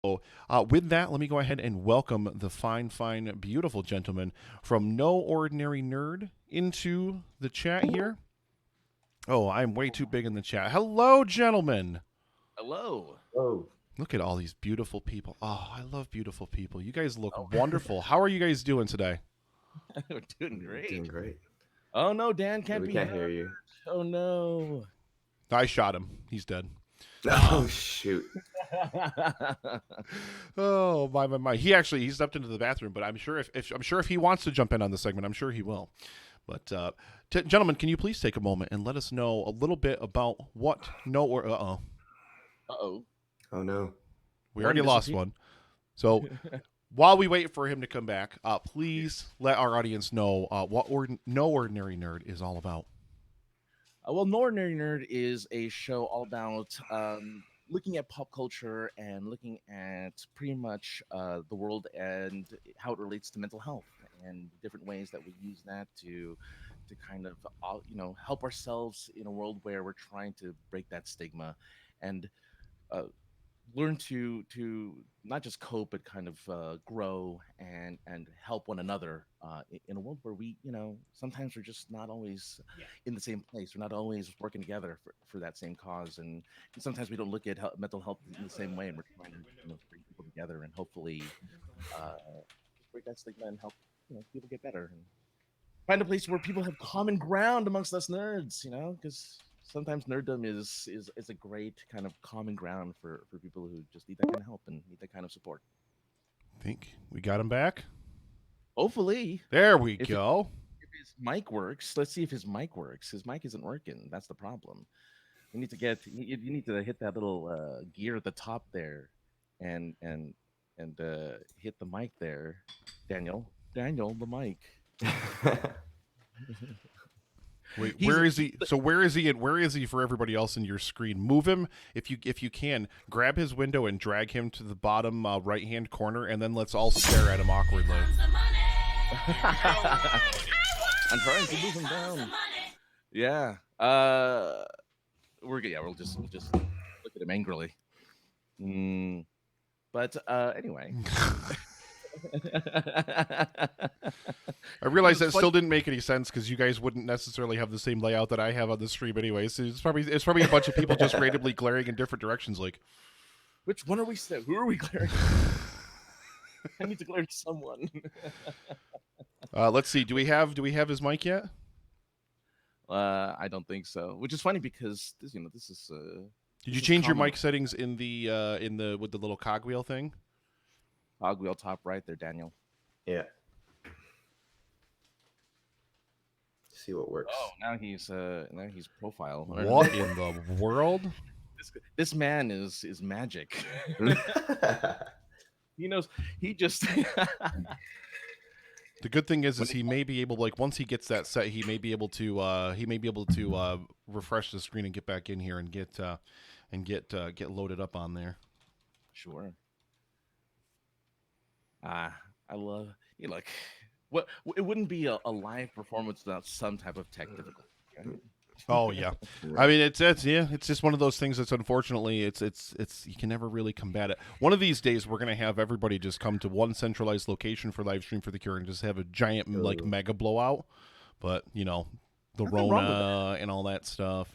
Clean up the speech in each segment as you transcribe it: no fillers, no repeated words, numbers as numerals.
With that, let me go ahead and welcome the fine, fine, beautiful gentleman from No Ordinary Nerd into the chat here. Oh, I'm way too big in the chat. Hello, gentlemen. Hello. Oh, Look at all these beautiful people. Oh, I love beautiful people. You guys look Oh, wonderful. How are you guys doing today? we're doing great. doing great. Oh no, Dan Yeah, can't we be can't heard. hear you. Oh no. I shot him. He's dead. Oh shoot! Oh my. He stepped into the bathroom, but I'm sure if he wants to jump in on the segment, I'm sure he will. But gentlemen, can you please take a moment and let us know a little bit about what no or Uh-oh. Oh no! we One already lost disappeared. one. So while we wait for him to come back, please let our audience know No Ordinary Nerd is all about. Well, No Ordinary Nerd is a show all about looking at pop culture and looking at pretty much the world and how it relates to mental health and different ways that we use that to kind of help ourselves in a world where we're trying to break that stigma and uh, learn to not just cope but kind of grow and help one another in a world where we sometimes we're just not always in the same place, we're not always working together for that same cause, and sometimes we don't look at mental health in the same way, and we're trying to bring people together and hopefully just break that stigma and help people get better and find a place where people have common ground amongst us nerds, because sometimes nerddom is a great kind of common ground for people who just need that kind of help and need that kind of support. I think we got him back. Hopefully, There we if go. if his mic works, let's see if his mic works. His mic isn't working. That's the problem. You need to hit that little gear at the top there, and hit the mic there, Daniel, the mic. Wait, He's where is he? So where is he? And where is he for everybody else in your screen? Move him if you can. Grab his window and drag him to the bottom right hand corner, and then let's all stare at him awkwardly. I'm trying to move him down. Yeah. We'll just look at him angrily. But anyway. I realize It's that funny. still didn't make any sense because you guys wouldn't necessarily have the same layout that I have on the stream anyway. So it's probably a bunch of people just randomly glaring in different directions. Like, Which one are we? Who are we glaring? I need to glare at someone. let's see. Do we have his mic yet? I don't think so. Which is funny because this is. Did This you is change your common. mic settings in the with the little cogwheel thing? Cogwheel top right there, Daniel. Yeah. See what works. Oh, now he's profile. What in the world? This man is magic. He knows. He just. The good thing is he may be able, like, once he gets that set, he may be able to refresh the screen and get back in here and get loaded up on there. Sure. I love you. Look, what it wouldn't be a live performance without some type of tech difficulty. Right? Oh yeah, I mean it's just one of those things that's unfortunately it's you can never really combat it. One of these days we're gonna have everybody just come to one centralized location for live stream for the cure and just have a giant like mega blowout. But the Nothing wrong with Rona and all that stuff,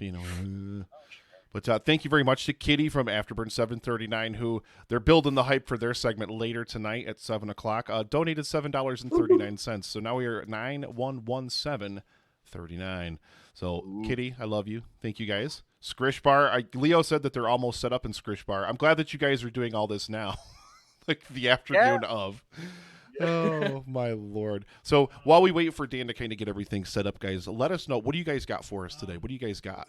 But thank you very much to Kitty from Afterburn 739, who they're building the hype for their segment later tonight at 7 o'clock. Donated $7.39. So now we are at 9117.39. So Kitty, I love you. Thank you guys. Scrish Bar. Leo said that they're almost set up in Scrish Bar. I'm glad that you guys are doing all this now, like the afternoon of. Oh my lord! So while we wait for Dan to kind of get everything set up, guys, let us know, what do you guys got for us today? What do you guys got?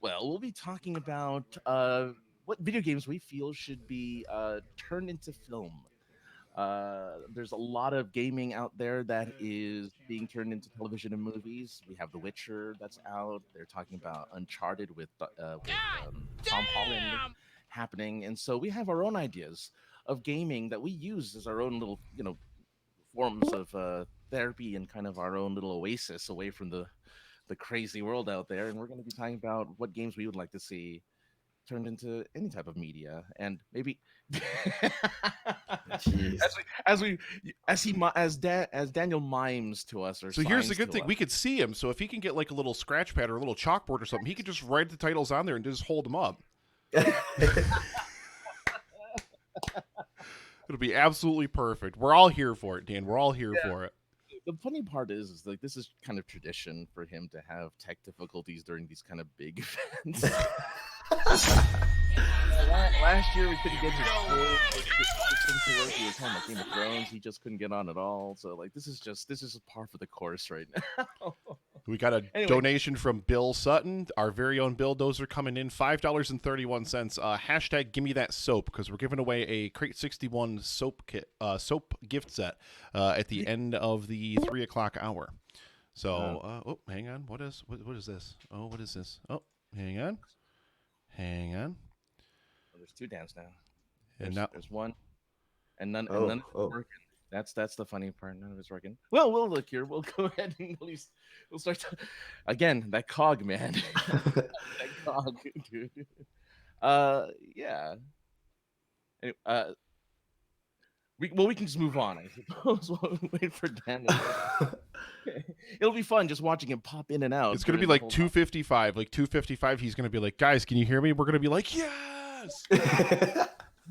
Well, we'll be talking about what video games we feel should be turned into film. There's a lot of gaming out there that is being turned into television and movies. We have The Witcher that's out. They're talking about Uncharted with Tom Holland happening, and so we have our own ideas of gaming that we use as our own little, forms of therapy and kind of our own little oasis away from the crazy world out there. And we're going to be talking about what games we would like to see turned into any type of media, and maybe Jeez. as Daniel mimes to us or So here's the signs good to thing: us. we could see him. So if he can get like a little scratch pad or a little chalkboard or something, he could just write the titles on there and just hold them up. It'll be absolutely perfect. We're all here for it, Dan. We're all here for it. The funny part is like this is kind of tradition for him to have tech difficulties during these kind of big events. Last year we couldn't get his full system to work. He was playing like Game of Thrones. He just couldn't get on at all. So like this is par for the course right now. We got a Anyway. donation from Bill Sutton, our very own Bill. Those are coming in $5.31. Hashtag give me that soap, because we're giving away a Crate 61 soap kit, soap gift set at the end of the 3 o'clock hour. So, hang on. What is this? Oh, what is this? Oh, hang on. Well, there's 2 Dans now. And There's one, and none Oh, of it's oh. working. That's the funny part. None of it's working. Well, we'll look here. We'll go ahead and at least we'll start again. That cog, man. That cog, dude. Yeah. Anyway, we can just move on, I suppose. While we wait for Dan. It'll be fun just watching him pop in and out. it's going to be like 2:55. Like 2:55, he's going to be like, guys, can you hear me? We're going to be like, yes!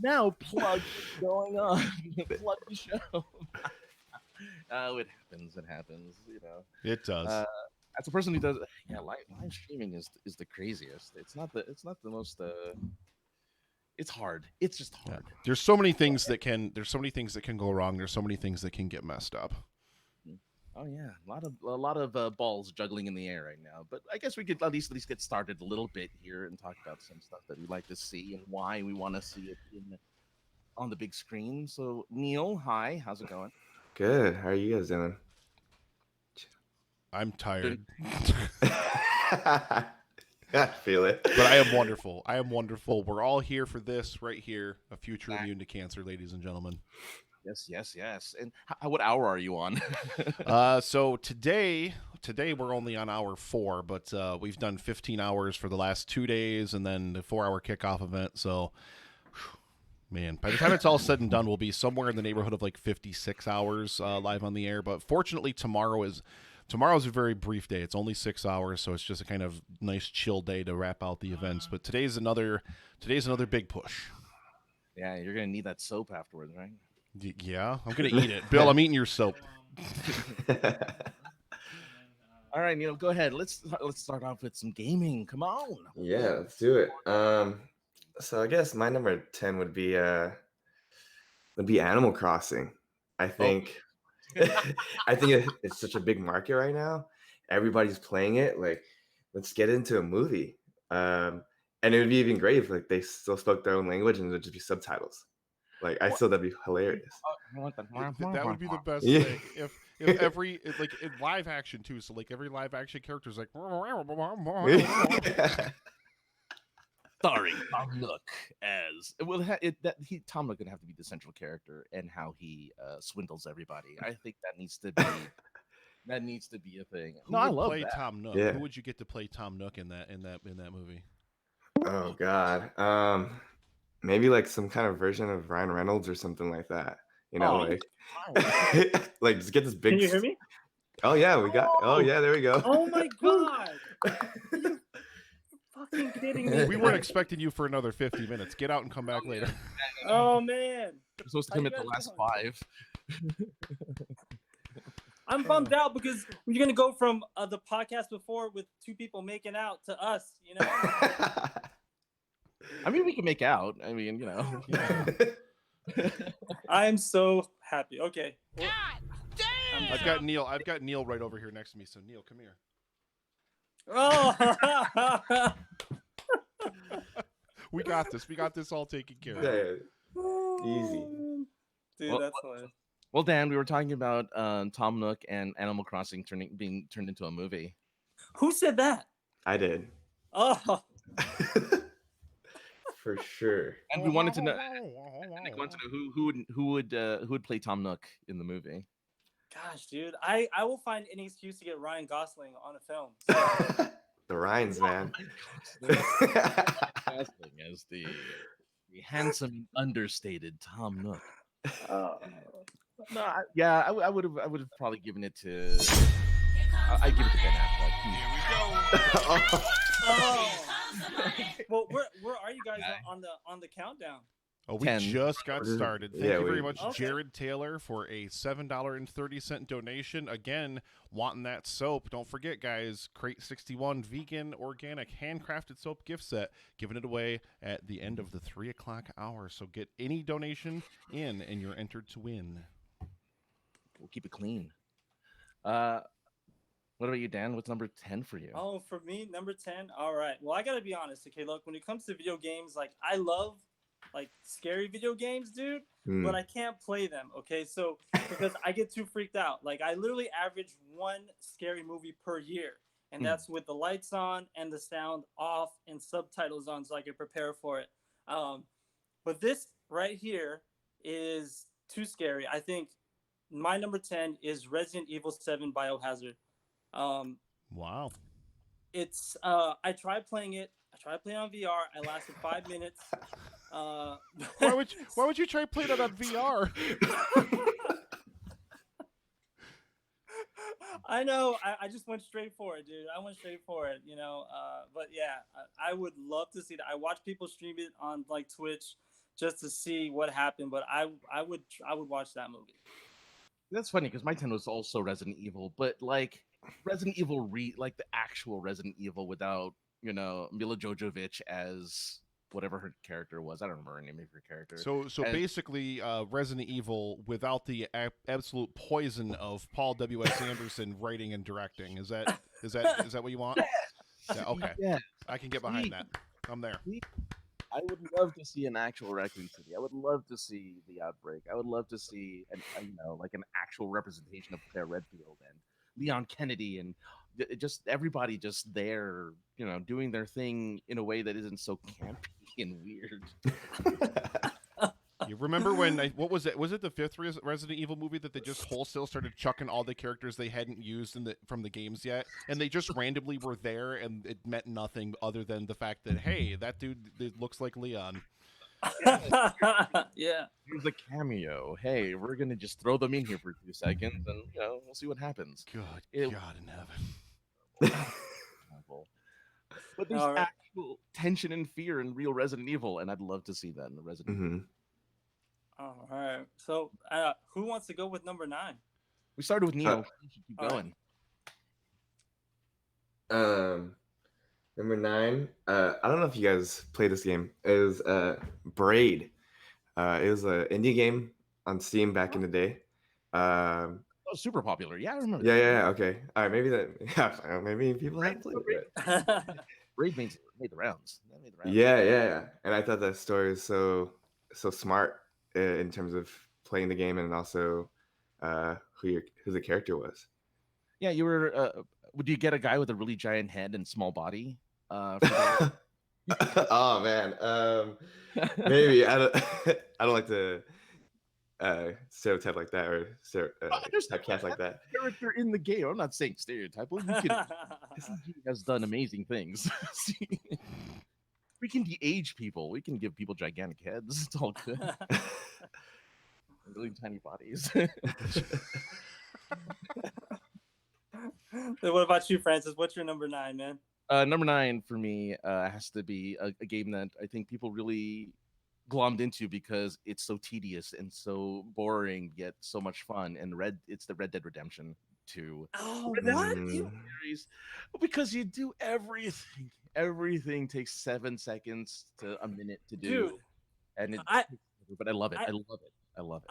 Now plug what's going on. Plug the show. It happens, you know. It does. As a person who does live streaming is the craziest. It's not the most it's hard. It's just hard. Yeah. There's so many things that can go wrong. There's so many things that can get messed up. Oh yeah, a lot of balls juggling in the air right now. But I guess we could at least get started a little bit here and talk about some stuff that we'd like to see and why we want to see it on the big screen. So Neil, hi, how's it going? Good. How are you guys doing? I'm tired. I feel it. But I am wonderful. We're all here for this right here, a future immune to cancer, ladies and gentlemen. Yes. And what hour are you on? So today we're only on hour 4, but we've done 15 hours for the last 2 days, and then the 4-hour kickoff event. So, man, by the time it's all said and done, we'll be somewhere in the neighborhood of like 56 hours live on the air. But fortunately, tomorrow's a very brief day. It's only 6 hours, so it's just a kind of nice chill day to wrap out the events. But today's another big push. Yeah, you're gonna need that soap afterwards, right? Yeah, I'm gonna eat it. Bill, I'm eating your soap. All right, Neil, go ahead. Let's start off with some gaming. Come on. Yeah, let's do it. So I guess my number 10 would be Animal Crossing. I think it's such a big market right now. Everybody's playing it. Like, let's get into a movie. And it would be even great if like they still spoke their own language and it would just be subtitles. Like, I still that'd be hilarious. That would be the best Yeah. thing if every like in live action too. So like every live action character is like. Sorry, Tom Nook as Tom Nook gonna have to be the central character and how he swindles everybody. I think that needs to be a thing. Who No, I would love play that. Tom Nook? Yeah. Who would you get to play Tom Nook in that movie? Oh God. Maybe like some kind of version of Ryan Reynolds or something like that. You know, like just get this big. Can you hear me? Oh yeah, Oh yeah, there we go. Oh my god! Are you fucking kidding me? We weren't expecting you for another 50 minutes. Get out and come back later. Oh man, I'm supposed to come at the last 5. I'm bummed out because you're gonna go from the podcast before with 2 people making out to us. You know. I mean, we can make out. I mean, you know. I'm so happy. Okay. Well, I've got Neil right over here next to me. So Neil, come here. oh. We got this. We got this all taken care of. Yeah, easy. Dude, Well, that's hilarious. Well, Dan, we were talking about Tom Nook and Animal Crossing being turned into a movie. Who said that? I did. Oh. For sure. And we wanted to know, who would play Tom Nook in the movie. Gosh, dude, I will find any excuse to get Ryan Gosling on a film. So. the Ryans, man. Casting as the handsome and understated Tom Nook. No, I would have probably given it to. I'd give it to Ben Affleck. Oh. Well, where are you guys on the countdown? Oh, we 10. just got started. Thank Yeah, you very we- much, Okay. Jared Taylor, for a $7.30 donation. Again, wanting that soap. Don't forget, guys, Crate 61 vegan, organic, handcrafted soap gift set. Giving it away at the end of the 3 o'clock hour. So get any donation in, and you're entered to win. We'll keep it clean. What about you, Dan? What's number 10 for you? Oh, for me, number 10. All right. Well, I gotta be honest. Okay, look, when it comes to video games, like I love like scary video games, dude, but I can't play them. Okay, so because I get too freaked out. Like I literally average one scary movie per year, and that's with the lights on and the sound off and subtitles on, so I can prepare for it. But this right here is too scary. I think my number 10 is Resident Evil 7 Biohazard. Wow. It's I tried playing it. I tried playing on VR. I lasted 5 minutes. Why would you try playing it on VR? I know. I just went straight for it, dude. I went straight for it, you know. But yeah, I would love to see that. I watch people stream it on like Twitch just to see what happened. But I would watch that movie. That's funny because my 10 was also Resident Evil, but like Resident Evil like the actual Resident Evil without, Mila Jovovich as whatever her character was. I don't remember her name of her character. So basically, Resident Evil without the absolute poison of Paul W.S. Anderson writing and directing. Is that what you want? Yeah, okay. Yeah. I can get behind that. I'm there. I would love to see an actual Raccoon City. I would love to see the Outbreak. I would love to see like an actual representation of Claire Redfield and Leon Kennedy and just everybody just there, doing their thing in a way that isn't so campy and weird. You remember when what was it? Was it the 5th Resident Evil movie that they just wholesale started chucking all the characters they hadn't used from the games yet, and they just randomly were there, and it meant nothing other than the fact that hey, that dude looks like Leon. Yeah. Here's a cameo. Hey, we're gonna just throw them in here for 2 seconds, and we'll see what happens. God in heaven. But there's All right. actual tension and fear in real Resident Evil, and I'd love to see that in the Resident Evil. All right. So, who wants to go with number 9? We started with Neo. We should keep all going. Number 9. I don't know if you guys played this game. It was Braid. It was an indie game on Steam back in the day. Oh, super popular. Yeah, I remember. Yeah. Okay. All right. Maybe maybe people haven't played it. Braid made the rounds. That made the rounds. Yeah. And I thought that story was so smart in terms of playing the game and also who the character was. Yeah, you were. Would you get a guy with a really giant head and small body? Oh man, maybe I don't like to stereotype like that or typecast like that. Character in the game. I'm not saying stereotype. Well, you can. SCG has done amazing things. We can de-age people. We can give people gigantic heads. It's all good. Really tiny bodies. What about you, Francis? What's your number 9, man? Number 9 for me has to be a game that I think people really glommed into because it's so tedious and so boring yet so much fun. And it's the Red Dead Redemption 2. Oh, Red Dead what? Redemption series, because you do everything. Everything takes 7 seconds to a minute to do. Dude, And but I love it. I love it.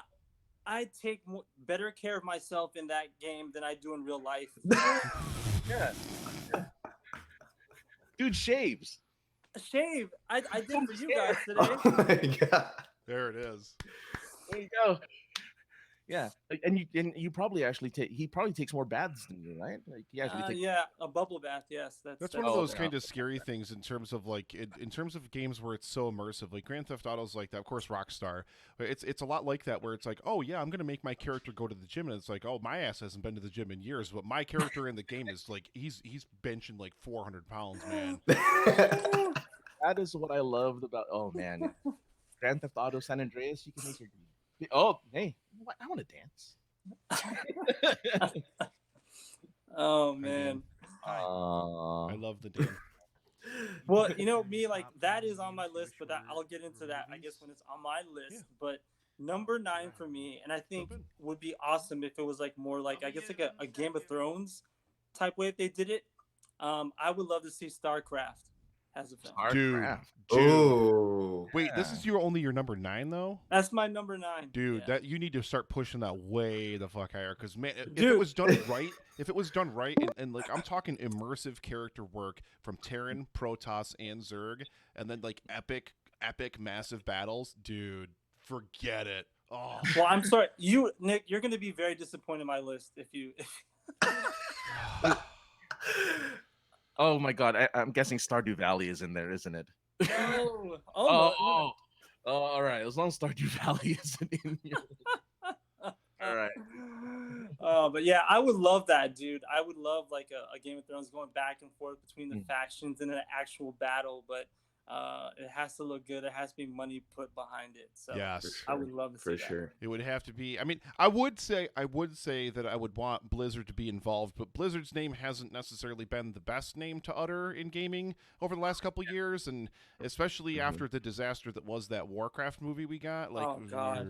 I take better care of myself in that game than I do in real life. Yeah. Dude shaves. Shave. I did for you guys today. Oh my god. There it is. There you go. Yeah, and you probably actually he probably takes more baths than you, right? Like he actually takes. Yeah, a bubble bath. Yes, That's one of Oh, those okay. kind of scary things in terms of like in terms of games where it's so immersive. Like Grand Theft Auto's like that. Of course, Rockstar. It's a lot like that where it's like, oh yeah, I'm gonna make my character go to the gym, and it's like, oh, my ass hasn't been to the gym in years, but my character in the game is like he's benching like 400 pounds, man. That is what I loved about. Oh man, Grand Theft Auto San Andreas. You can make your. Oh hey, I want to dance. Oh man. I love the Dan. Well, you know me, like that is on my list, but I'll get into that I guess when it's on my list. Yeah. But number 9 for me, and I think would be awesome if it was like more like I guess like a Game of Thrones type way if they did it. I would love to see StarCraft as a film. Dude. Oh, Wait, this is your number 9 though? That's my number 9. Dude, yeah. that you need to start pushing that way the fuck higher, because man, if Dude. it was done right, and like I'm talking immersive character work from Terran, Protoss, and Zerg, and then like epic, massive battles, dude, forget it. Oh, Well, I'm sorry, Nick, you're gonna be very disappointed in my list if you. Oh my god, I'm guessing Stardew Valley is in there, isn't it? Oh, Oh, all right. As long as Stardew Valley isn't in here. All right. But yeah, I would love that, dude. I would love like a Game of Thrones going back and forth between the factions in an actual battle, but it has to look good. It has to be money put behind it. So yes, I would love to see for that. sure. it would have to be. I mean, I would say that I would want Blizzard to be involved, but Blizzard's name hasn't necessarily been the best name to utter in gaming over the last couple of years, and especially after the disaster that was that Warcraft movie we got. Like, Oh, God.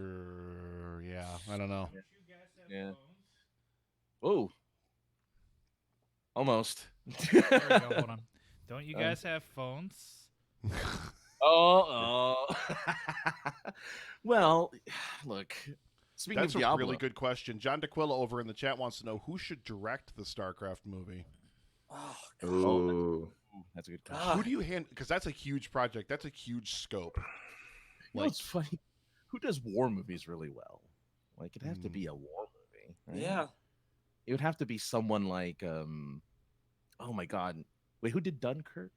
Yeah, I don't know. Yeah. Oh. Almost. There we go. Hold on. Don't you guys have phones? Oh. Well, look. Speaking That's of a Diablo, really good question. John DeQuilla over in the chat wants to know who should direct the StarCraft movie. Oh, God. Ooh. that's a good question. God. Who do you hand? Because that's a huge project. That's a huge scope. You know, it's funny. Who does war movies really well? Like, it'd have to be a war movie. Right? Yeah. It would have to be someone like, oh my God. Wait, who did Dunkirk?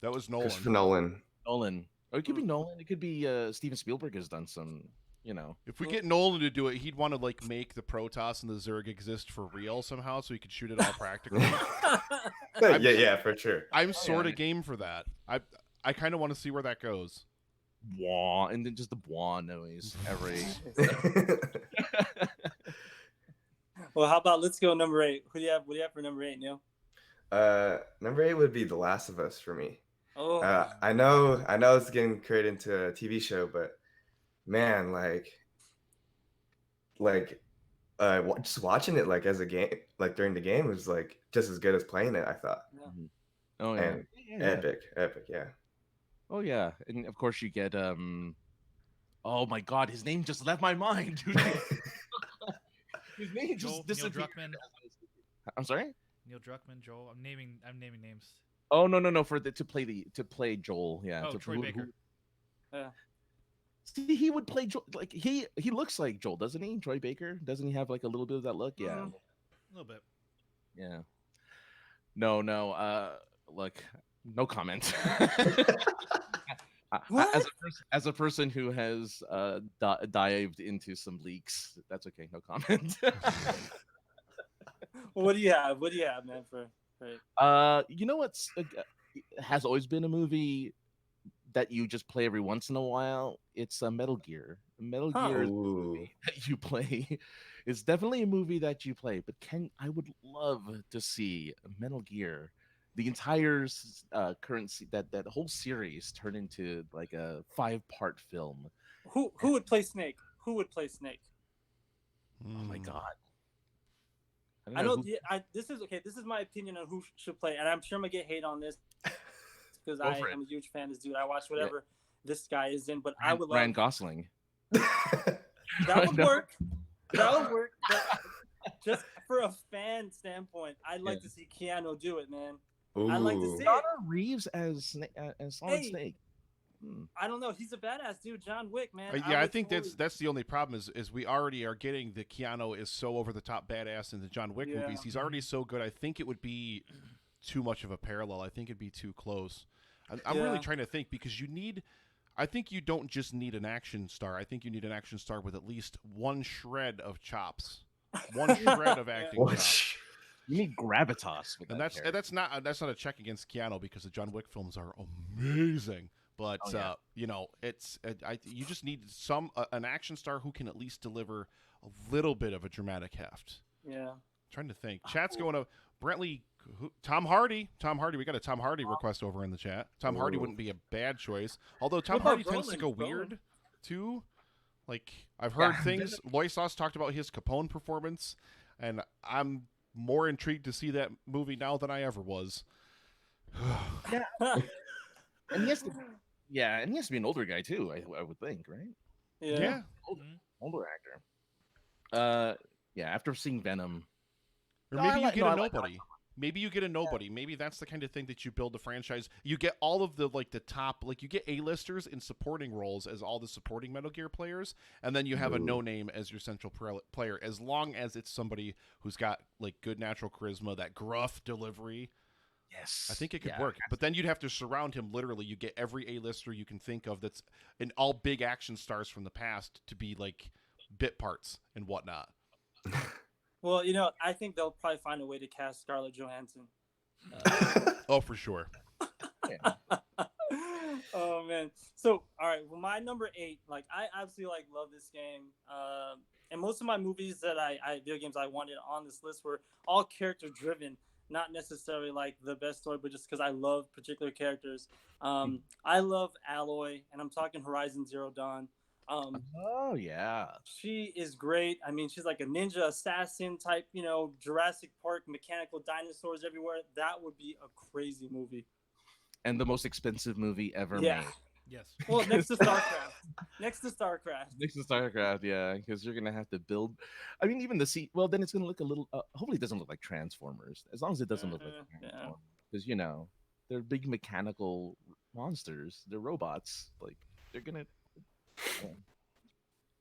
That was Nolan. Christopher Nolan. Nolan. Or it could be Nolan. It could be Steven Spielberg has done some, you know. If we get Nolan to do it, he'd want to like make the Protoss and the Zerg exist for real somehow, so he could shoot it all practically. yeah, for sure. I'm sort of game for that. I kind of want to see where that goes. Wah, and then just the wah noise every. Well, how about let's go number 8. What do you have for number 8, Neil? Number 8 would be The Last of Us for me. Oh, I know it's getting created into a TV show, but man, just watching it like as a game, like during the game, was like just as good as playing it, I thought. yeah. Oh yeah. And epic, yeah. Oh yeah, and of course you get Oh my God, his name just left my mind, dude. His name just Neil disappeared. Druckmann. I'm sorry. Neil Druckmann, Joel. I'm naming names. Oh no, for to play Joel. Yeah. Oh, Troy Baker. Yeah. See, he would play Joel. Like he looks like Joel, doesn't he? Troy Baker, doesn't he have like a little bit of that look? Yeah. A little bit. Yeah. No. Look, no comment. As a person who has dived into some leaks, that's okay. No comment. Well, what do you have? What do you have, man? For you know what's has always been a movie that you just play every once in a while? It's a Metal Gear. Metal Gear is a movie that you play. It's definitely a movie that you play. But I would love to see Metal Gear, the entire currency that whole series turn into like a 5-part film. who would play Snake? Who would play Snake? Oh my God. I know. This is my opinion on who should play, and I'm sure I'm gonna get hate on this because I am a huge fan of this dude. I watch whatever this guy is in, but I would love Ryan Gosling. that would work. That would work. But just for a fan standpoint, I'd like to see Keanu do it, man. I'd like to see Keanu Reeves as Solid Hey. Snake. I don't know. He's a badass dude, John Wick, man. Yeah, I would think totally- that's the only problem is we already are getting the Keanu is so over the top badass in the John Wick Yeah. movies. He's already so good. I think it would be too much of a parallel. I think it'd be too close. I'm really Yeah. trying to think because I think you don't just need an action star. I think you need an action star with at least one shred of chops, one shred of acting What? chops. You need gravitas with And that character. that's not a check against Keanu because the John Wick films are amazing. But you know, you just need an action star who can at least deliver a little bit of a dramatic heft. Yeah. Trying to think. Chat's going to Brentley. Tom Hardy. Tom Hardy. We got a Tom Hardy request over in the chat. Tom Hardy wouldn't be a bad choice. Although Tom What about Hardy tends to go Brolin? weird too. Like I've heard things. Loisos talked about his Capone performance, and I'm more intrigued to see that movie now than I ever was. And he has to, and he has to be an older guy too. I would think, right? Yeah. Older actor. After seeing Venom, Or No, maybe I you like- get no, a I like- nobody. Maybe you get a nobody. Maybe that's the kind of thing that you build the franchise. You get all of the top, like you get A-listers in supporting roles as all the supporting Metal Gear players, and then you have a no-name as your central player. As long as it's somebody who's got like good natural charisma, that gruff delivery. yes, I think it could work. But then you'd have to surround him literally. You get every A-lister you can think of that's in all big action stars from the past to be like bit parts and whatnot. Well, you know, I think they'll probably find a way to cast Scarlett Johansson. Oh, for sure. Oh man. So all right, well, my number 8, like I absolutely love this game. And most of my movies that video games I wanted on this list were all character driven, not necessarily like the best story, but just because I love particular characters. I love Aloy, and I'm talking Horizon Zero Dawn. Oh yeah. She is great. I mean, she's like a ninja assassin type, you know, Jurassic Park, mechanical dinosaurs everywhere. That would be a crazy movie. And the most expensive movie ever Yeah. made. Yes. Well, next to StarCraft. Next to StarCraft. Next to StarCraft, yeah, because you're gonna have to build. I mean, even the sea. Well, then it's gonna look a little. Hopefully, it doesn't look like Transformers. As long as it doesn't look like Yeah. Transformers, because you know they're big mechanical monsters. They're robots. Like they're gonna.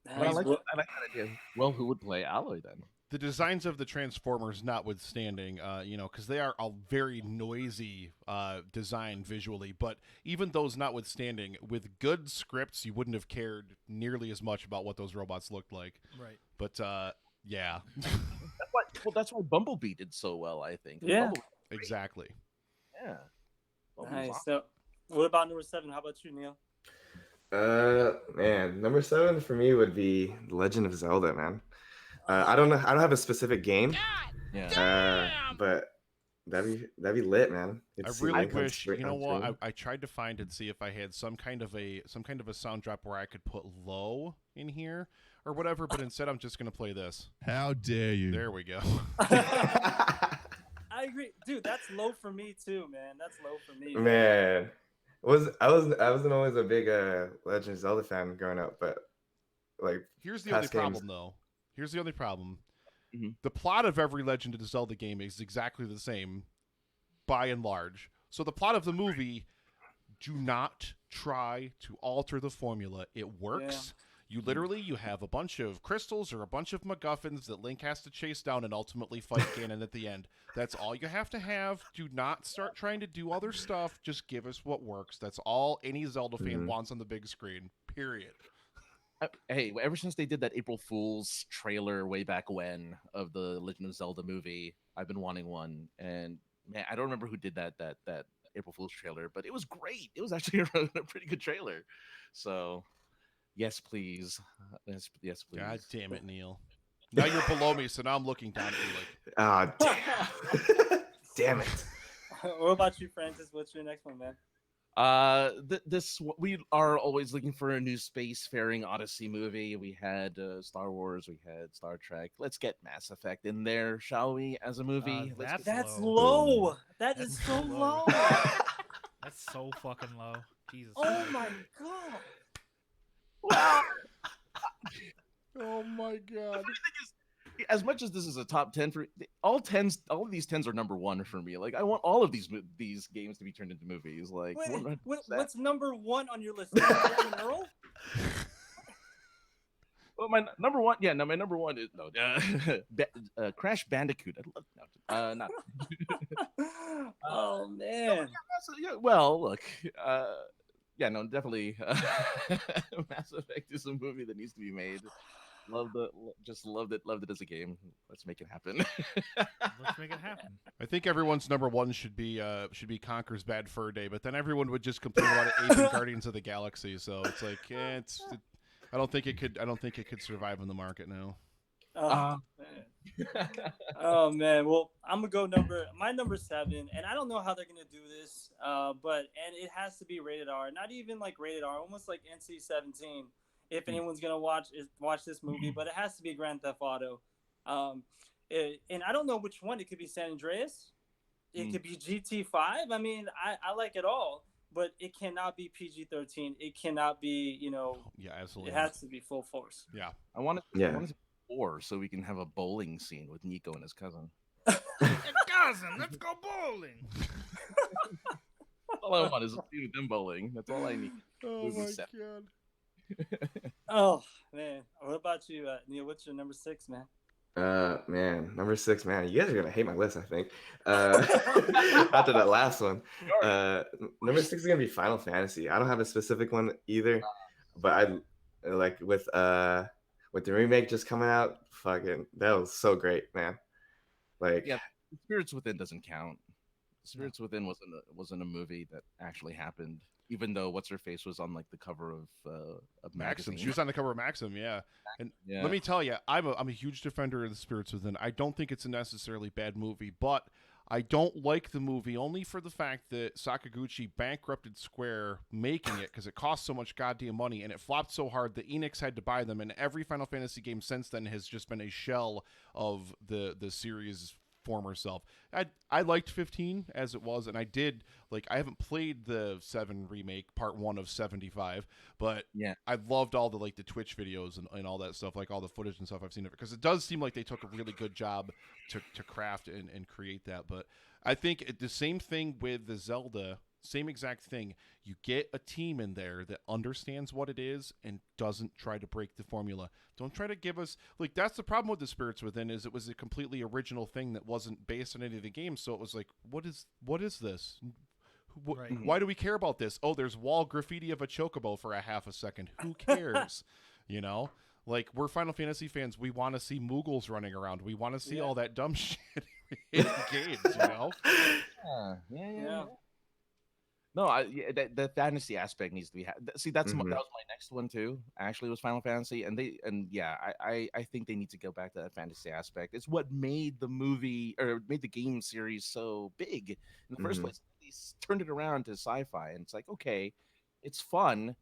But I like that idea. Well, who would play Aloy then? The designs of the Transformers notwithstanding, you know, because they are a very noisy design visually, but even those notwithstanding, with good scripts, you wouldn't have cared nearly as much about what those robots looked like. Right. But, yeah. That's why Bumblebee did so well, I think. Yeah. Exactly. Yeah. Nice. So, what about number 7? How about you, Neil? Man, number 7 for me would be Legend of Zelda, man. I don't know. I don't have a specific game. Yeah. But that'd be lit, man. I really wish, you know what? I tried to find and see if I had some kind of a sound drop where I could put low in here or whatever, but instead I'm just gonna play this. How dare you? There we go. I agree, dude. That's low for me too, man. That's low for me. Man, I wasn't always a big Legend of Zelda fan growing up, but like Here's the only problem, though. Here's the only problem. Mm-hmm. The plot of every Legend of Zelda game is exactly the same, by and large. So the plot of the movie, do not try to alter the formula. It works. You have a bunch of crystals or a bunch of MacGuffins that Link has to chase down and ultimately fight Ganon at the end. That's all you have to have. Do not start trying to do other stuff. Just give us what works. That's all any Zelda fan wants on the big screen. Period. Hey, ever since they did that April Fool's trailer way back when of the Legend of Zelda movie, I've been wanting one. And man, I don't remember who did that April Fool's trailer, but it was great. It was actually a pretty good trailer. So, yes, please. Yes, please. God damn it, Neil. Now you're below me, so now I'm looking down at you like, ah, damn it. What about you, Francis? What's your next one, man? We are always looking for a new spacefaring Odyssey movie. We had Star Wars, we had Star Trek. Let's get Mass Effect in there, shall we? As a movie, That's low. That is so low. That's so fucking low. Jesus. Oh my god. oh my god. as much as this is a top 10 for all of these 10s are number 1 for me. Like I want all of these games to be turned into movies. Like what's number 1 on your list? Jeremy Earl? Well, my number 1, my number 1 is Crash Bandicoot. I love not. Oh man. Well, look, definitely. Mass Effect is a movie that needs to be made. Loved it as a game. Let's make it happen. Let's make it happen. I think everyone's number 1 should be Conker's Bad Fur Day, but then everyone would just complain about it aping Guardians of the Galaxy. So it's like, I don't think it could survive in the market now. Oh man. Well, I'm gonna go my number 7, and I don't know how they're gonna do this, but it has to be rated R. Not even like rated R, almost like NC-17. If anyone's gonna watch this movie, but it has to be Grand Theft Auto. And I don't know which one. It could be San Andreas. It could be GT5. I mean, I like it all. But it cannot be PG-13. It cannot be, Yeah, absolutely. It has to be full force. Yeah. I want it to be 4 so we can have a bowling scene with Nico and his cousin. Cousin, let's go bowling. All I want is a scene with them bowling. That's all I need. Oh my god. Oh man. What about you, Neil? What's your number 6, man? Man, number 6, man. You guys are gonna hate my list, I think. After that last one, number 6 is gonna be Final Fantasy. I don't have a specific one either, but I like with the remake just coming out. Fucking, that was so great, man. Like, Spirits Within doesn't count. Spirits Within wasn't a movie that actually happened. Even though what's her face was on like the cover of Maxim, she was on the cover of Maxim, yeah. And let me tell you, I'm a huge defender of the Spirits Within. I don't think it's a necessarily bad movie, but I don't like the movie only for the fact that Sakaguchi bankrupted Square making it because it cost so much goddamn money and it flopped so hard that Enix had to buy them. And every Final Fantasy game since then has just been a shell of the series' former self. I liked 15 as it was, and I haven't played the 7 remake part 1 of 75, but I loved all the Twitch videos and all that stuff, like all the footage and stuff I've seen of it, because it does seem like they took a really good job to craft and create that. But I think the same thing with the Zelda, same exact thing. You get a team in there that understands what it is and doesn't try to break the formula. Don't try to give us that's the problem with the Spirits Within, is it was a completely original thing that wasn't based on any of the games. So it was like, what is this? Right. Why do we care about this? Oh, there's wall graffiti of a chocobo for a half a second. Who cares? Like, we're Final Fantasy fans. We want to see Moogles running around. We want to see all that dumb shit in games. Yeah. No, the fantasy aspect needs to be. See, that was my next one too. Actually, was Final Fantasy, I think they need to go back to that fantasy aspect. It's what made the movie or made the game series so big in the first place. They turned it around to sci-fi, and it's like, okay, it's fun,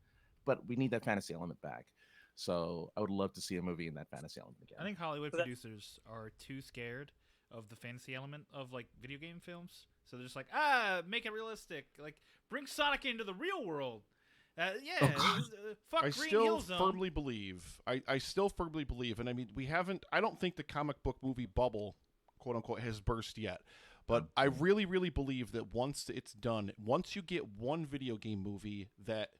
but we need that fantasy element back. So I would love to see a movie in that fantasy element again. I think Hollywood producers are too scared of the fantasy element of video game films. So they're just like, make it realistic. Like, bring Sonic into the real world. Fuck I Green still Hill Zone. firmly believe. I still firmly believe, and I mean, I don't think the comic book movie bubble, quote unquote, has burst yet. But I really, really believe that once it's done, once you get one video game movie that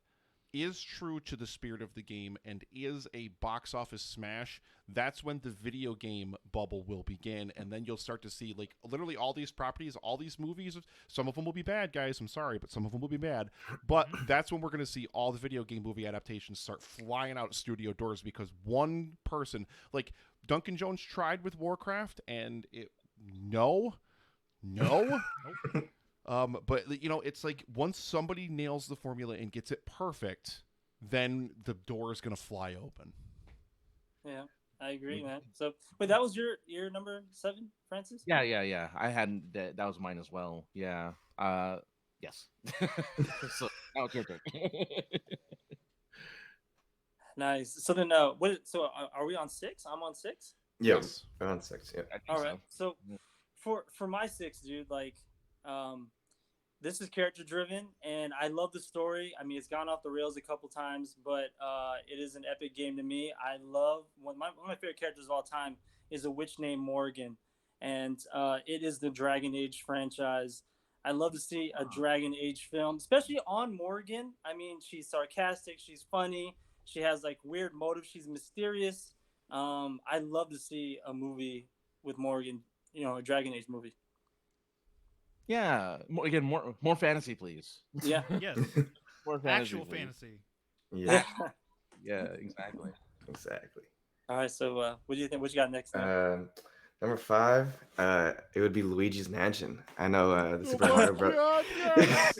is true to the spirit of the game and is a box office smash, that's when the video game bubble will begin, and then you'll start to see literally all these properties, all these movies. Some of them will be bad, guys, I'm sorry, but some of them will be bad. But that's when we're going to see all the video game movie adaptations start flying out studio doors, because one person, like Duncan Jones tried with Warcraft, and no. But it's like once somebody nails the formula and gets it perfect, then the door is gonna fly open. Yeah, I agree, man. So, wait, that was your number 7, Francis? Yeah. I had that was mine as well. Yeah. Yes. So now it's your turn. Nice. So then, So are we on 6? I'm on 6. Yes, we're on 6. Yeah. All right. So for my 6, dude, this is character driven, and I love the story. I mean, it's gone off the rails a couple times, but it is an epic game to me. I love one of my favorite characters of all time is a witch named Morgan, and it is the Dragon Age franchise. I love to see a Dragon Age film, especially on Morgan. I mean, she's sarcastic, she's funny, she has like weird motives, she's mysterious. I love to see a movie with Morgan, a Dragon Age movie. Yeah. More fantasy, please. Yeah. Yes. More fantasy, Actual please. fantasy. Yeah, Yeah, exactly. exactly. All right. So, what do you think? What you got next? Number 5, it would be Luigi's Mansion. I know the Super my Mario Bros. God, yes!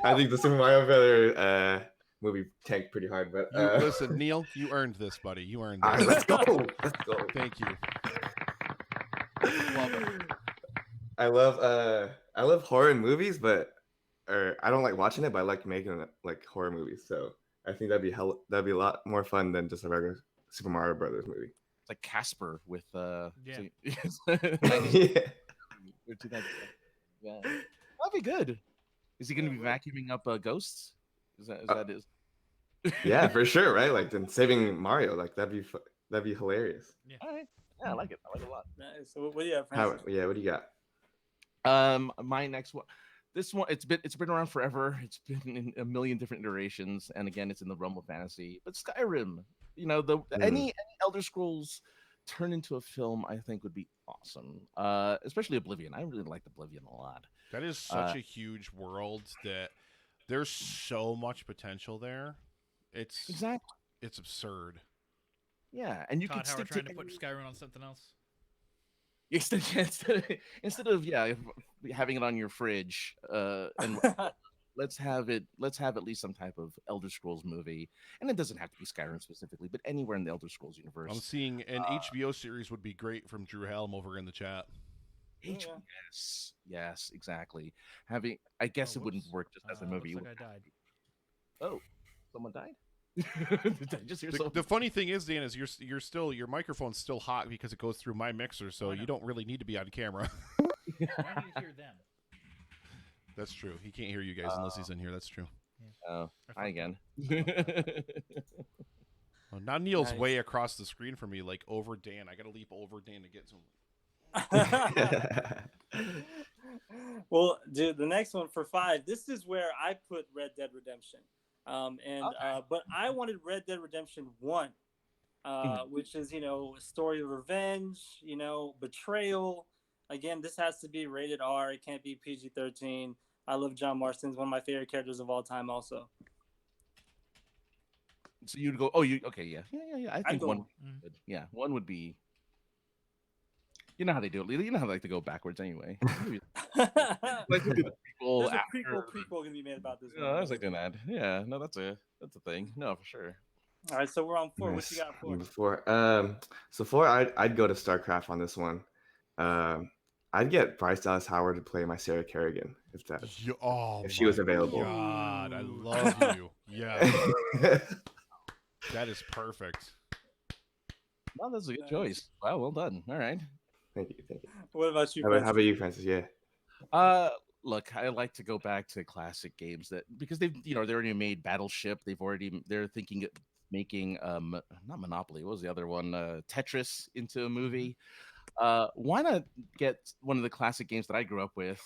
I think the Super Mario Brothers movie tanked pretty hard, but Listen, Neil, you earned this, buddy. You earned all this. right, let's go. Let's go. Thank you. Love it. I love horror movies, but I don't like watching it, but I like making like horror movies. So I think that'd be a lot more fun than just a regular Super Mario Brothers movie. It's like Casper with Yeah. Yeah. Yeah, that'd be good. Is he going to be vacuuming up ghosts? Is that his? Yeah, for sure, right? Like then saving Mario, like that'd be hilarious. All right. Yeah, I like it. I like it a lot. Nice. So, what do you have, Francis? What do you got? My next one. This one, it's been around forever. It's been in a million different iterations, and again, it's in the realm of fantasy. But Skyrim, any Elder Scrolls turned into a film, I think would be awesome. Especially Oblivion. I really liked Oblivion a lot. That is such a huge world that there's so much potential there. It's absurd. Yeah, and you Todd could Howard stick trying to put Skyrim on something else. Instead of having it on your fridge, and let's have at least some type of Elder Scrolls movie, and it doesn't have to be Skyrim specifically, but anywhere in the Elder Scrolls universe. I'm seeing an HBO series would be great from Drew Helm over in the chat. Yes, exactly. I guess it wouldn't work just as a movie. Looks like I died. Oh, someone died. Did I just hear something? The funny thing is, Dan, is your microphone's still hot because it goes through my mixer, so you don't really need to be on camera. I need to hear them. That's true. He can't hear you guys unless he's in here. That's true. Oh, hi again. Oh, now Neil's Nice. way across the screen from me, like over Dan. I gotta leap over Dan to get to him. Well, dude, the next one for 5. This is where I put Red Dead Redemption. But I wanted Red Dead Redemption 1, which is, a story of revenge, betrayal. Again, this has to be rated R. It can't be PG-13. I love John Marston's one of my favorite characters of all time also. So you'd go, yeah. I think go- one, yeah, one would be. You know how they do it. You know how they like to go backwards anyway. Like we did the prequel There's a after. prequel gonna be made about this. No, I was like doing that. Yeah, no, that's a thing. No, for sure. All right, so we're on 4. What you got for? So 4, I'd go to StarCraft on this one. I'd get Bryce Dallas Howard to play my Sarah Kerrigan if she was available. God, I love you. Yeah, that is perfect. No, that's a good choice. Wow, well done. All right. Thank you. What about you? How about you, Francis? Yeah. Look, I like to go back to classic games because they've they already made Battleship. They're thinking of making not Monopoly. What was the other one? Tetris into a movie. Why not get one of the classic games that I grew up with,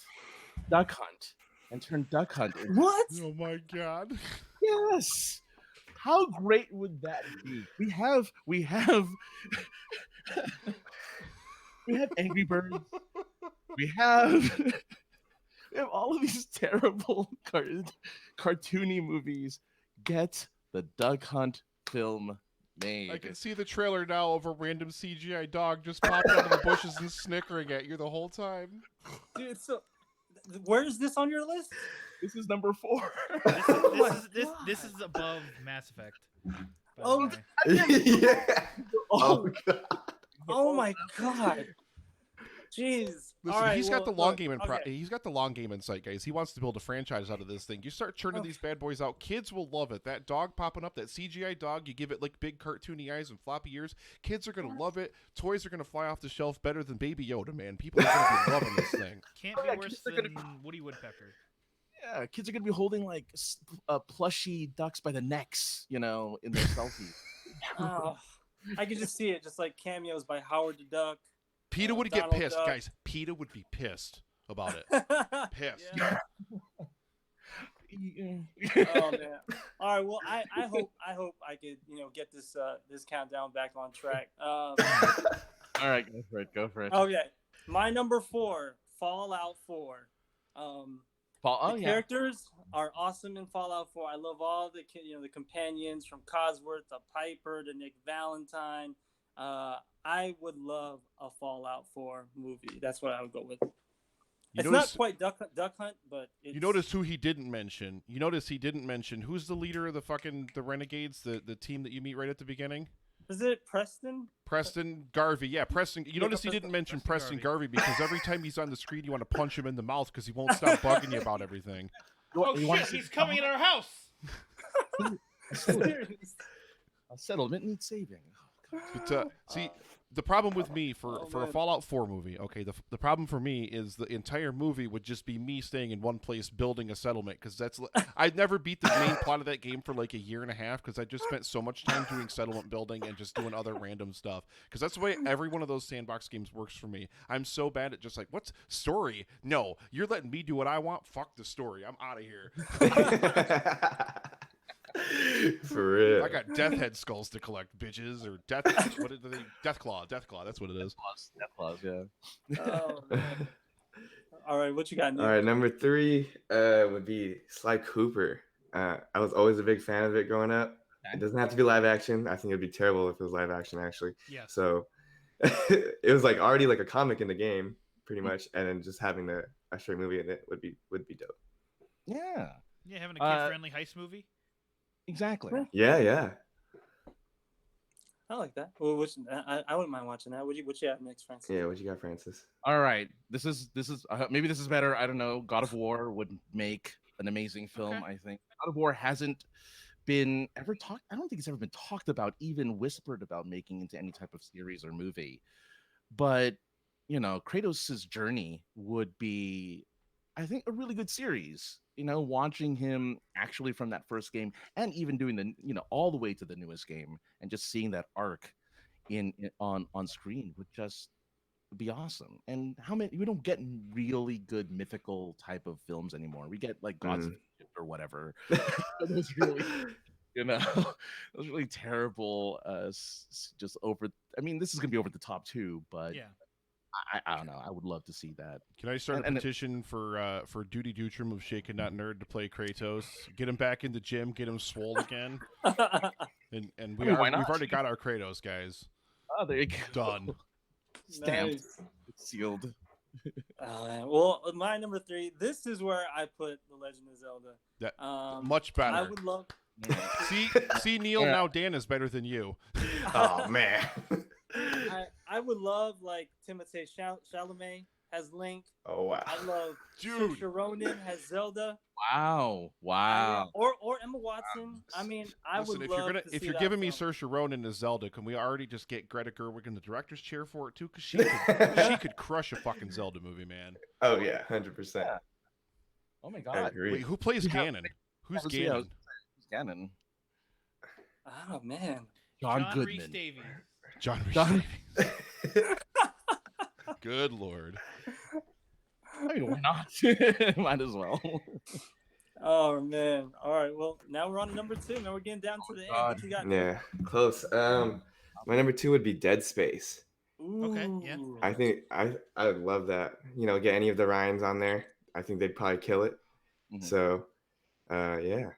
Duck Hunt, and turn Duck Hunt into What? Oh my God. Yes. How great would that be? We have we have Angry Birds. We have all of these terrible cartoony movies. Get the Duck Hunt film made. I can see the trailer now of a random CGI dog just popping out of the bushes and snickering at you the whole time. Dude, so where is this on your list? This is number 4. This is above Mass Effect. Oh, Yeah. Oh, God. Oh my God. Jeez. Listen, All right, he's got the long game okay. he's got the long game in sight, guys. He wants to build a franchise out of this thing. You start churning these bad boys out, kids will love it. That dog popping up, that CGI dog, you give it like big cartoony eyes and floppy ears. Kids are gonna love it. Toys are gonna fly off the shelf better than Baby Yoda, man. People are gonna be loving this thing. Can't be worse than Woody Woodpecker. Yeah, kids are gonna be holding like plushy ducks by the necks, in their selfie. Oh, I could just see it, just like cameos by Howard the Duck. PETA would get Donald pissed, Duck. guys. PETA would be pissed about it. Pissed. Yeah. Oh man! All right. Well, I hope I could get this this countdown back on track. All right, go for it. Okay, my number 4, Fallout 4. The characters are awesome in Fallout 4. I love all the the companions from Cosworth to Piper to Nick Valentine. I would love a Fallout 4 movie. That's what I would go with. It's not quite Duck Hunt, but it's... You notice who he didn't mention. You notice he didn't mention who's the leader of the Renegades, the team that you meet right at the beginning. Is it Preston? Preston Garvey, yeah, Preston. You notice he didn't mention Preston Garvey because every time he's on the screen, you want to punch him in the mouth because he won't stop bugging you about everything. Oh shit! He's coming in our house. A settlement needs saving. But, see, the problem with me for a Fallout 4 movie, okay, the problem for me is the entire movie would just be me staying in one place building a settlement because I'd never beat the main plot of that game for like a year and a half because I just spent so much time doing settlement building and just doing other random stuff because that's the way every one of those sandbox games works for me. I'm so bad at just like, what's story? No, you're letting me do what I want. Fuck the story. I'm out of here. For real. I got death head skulls to collect, bitches, or death claw. That's what it is. Death claws, yeah. Oh, man. All right, what you got? Nick? All right, number 3 would be Sly Cooper. I was always a big fan of it growing up. It doesn't have to be live action. I think it'd be terrible if it was live action, actually. Yeah. So it was like already like a comic in the game, pretty much, and then just having a straight movie in it would be dope. Yeah. Yeah, having a kid-friendly heist movie. Exactly. Yeah. I like that. Well, I wouldn't mind watching that. What you have next, Francis? Yeah, what you got, Francis? All right. This is maybe this is better. I don't know. God of War would make an amazing film. Okay. I think God of War hasn't been ever talked. I don't think it's ever been talked about, even whispered about making into any type of series or movie. But Kratos' journey would be, I think, a really good series. Watching him actually from that first game and even doing the all the way to the newest game and just seeing that arc on screen would just be awesome. And we don't get really good mythical type of films anymore. We get like Gods of Egypt or whatever. Those really, those really terrible. Just over. I mean, this is gonna be over the top too, but Yeah. I don't know. I would love to see that. Can I start a petition for Duty Dutrum of Shaken Not Nerd to play Kratos? Get him back in the gym, get him swole again, and we've already got our Kratos, guys. Oh, there you go. Done. Stamped. Nice. Sealed. Well, my number 3. This is where I put The Legend of Zelda. That much better. I would love. See, Neil. Now Dan is better than you. Oh man. I would love like Timothée Chalamet as Link. Oh wow. I love Saoirse Ronan as Zelda. Wow. Or Emma Watson. I mean, Listen, would love if you're giving me Saoirse Ronan as Zelda, can we already just get Greta Gerwig in the director's chair for it too? Because she could crush a fucking Zelda movie, man. Oh yeah, 100%. Oh my I god. agree. Wait, who plays Ganon? Who's Ganon? Ganon? Oh man, John Goodman. Rhys Davies. John. Good lord. I mean, why not? Might as well. Oh man. All right. Well, now we're on number 2. Now we're getting down to the end. What you got? Yeah, close. My number 2 would be Dead Space. Okay, yeah. Ooh. I think I would love that. Get any of the Ryans on there. I think they'd probably kill it. Mhm. So, yeah.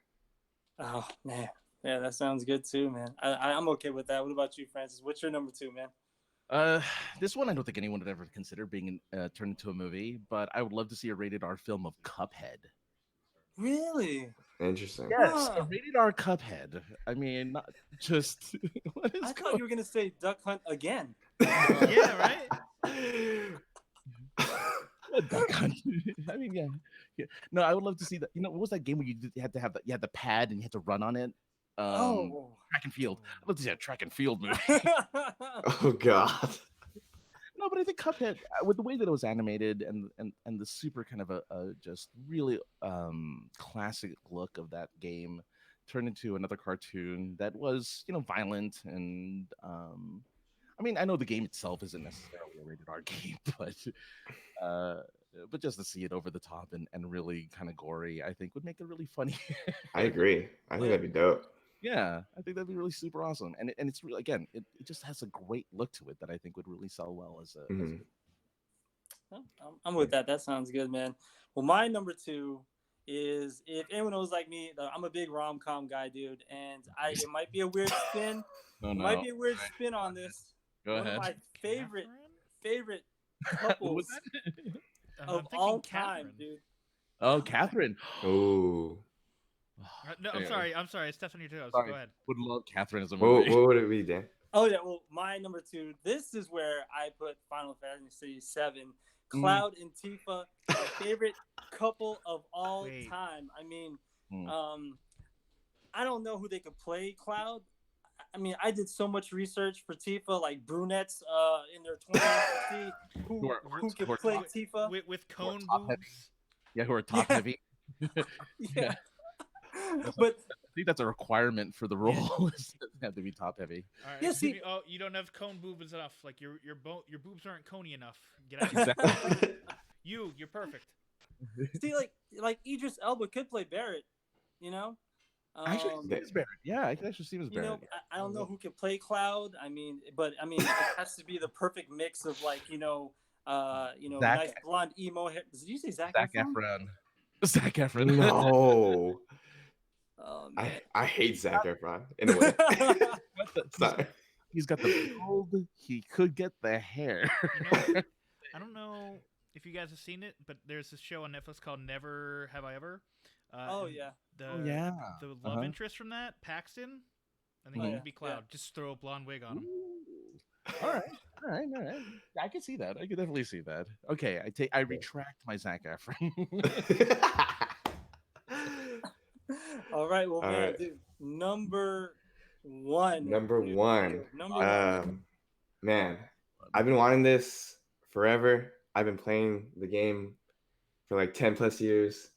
Oh man. Yeah, that sounds good too, man. I'm okay with that. What about you, Francis? What's your number 2, man? This one I don't think anyone would ever consider being turned into a movie, but I would love to see a rated R film of Cuphead. Really? Interesting. Yes, a rated R Cuphead. I mean, not just. What is I thought you were gonna say Duck Hunt again. Yeah, right. Duck Hunt. I mean, yeah. No, I would love to see that. What was that game where you had to have you had the pad and you had to run on it? Track and field. I'd love to see a track and field movie. Oh God. No, but I think Cuphead, with the way that it was animated and the super kind of a just really classic look of that game, turned into another cartoon that was violent and I mean, I know the game itself isn't necessarily a rated R game, uh, but just to see it over the top and really kind of gory, I think would make it really funny. I agree. I think that'd be dope. Yeah, I think that'd be really super awesome, and it's really again, it just has a great look to it that I think would really sell well as a. As Mhm. I'm with that. That sounds good, man. Well, my number two is, if anyone knows like me, I'm a big rom com guy, dude, and it might be a weird spin. Oh It no! might be a weird spin on this. Go One ahead. of my favorite Catherine? couples I'm of thinking all Catherine. time, dude. Oh, Catherine. Oh, No, I'm Anyway, sorry. Step on your toes. sorry. Go ahead. Would love Catherine as a what movie. would it be, Dan? Oh yeah, well, my number two. This is where I put Final Fantasy VII. Cloud and Tifa, my favorite couple of all Wait. time. I mean, Mm. I don't know who they could play Cloud. I mean, I did so much research for Tifa, like brunettes in their 20s to see who could who are play top- Tifa. With cone top heavy. boobs. Yeah, who are top Yeah. heavy. Yeah. But I think that's a requirement for the role. Is to have to be top heavy. All right, Yeah, excuse see- me. Oh, you don't have cone boobs enough. Like your boobs aren't coney enough. Get out. Exactly. You're perfect. see, like Idris Elba could play Barrett, you know. Actually, Steve Barrett. Yeah, I can actually see his You know, Barrett. I don't know who can play Cloud. I mean, it has to be the perfect mix of like Zac- nice blonde emo hair. Did you say Zac Zac Efron? Efron. Zac Efron. No, Oh, man. I hate Zac Efron in a way. Sorry. He's got the build. He could get the hair. You know, I don't know if you guys have seen it, but there's this show on Netflix called Never Have I Ever. Oh and yeah. The love Uh-huh. interest from that, Paxton. I think Oh, it yeah, could be Cloud. Just throw a blonde wig on him. Ooh. All right. I can see that. I can definitely see that. Okay, I retract my Zac Efron. All right, well, All man, right. dude, number one. Number dude. one. Number one. Man, I've been wanting this forever. I've been playing the game for like 10 plus years.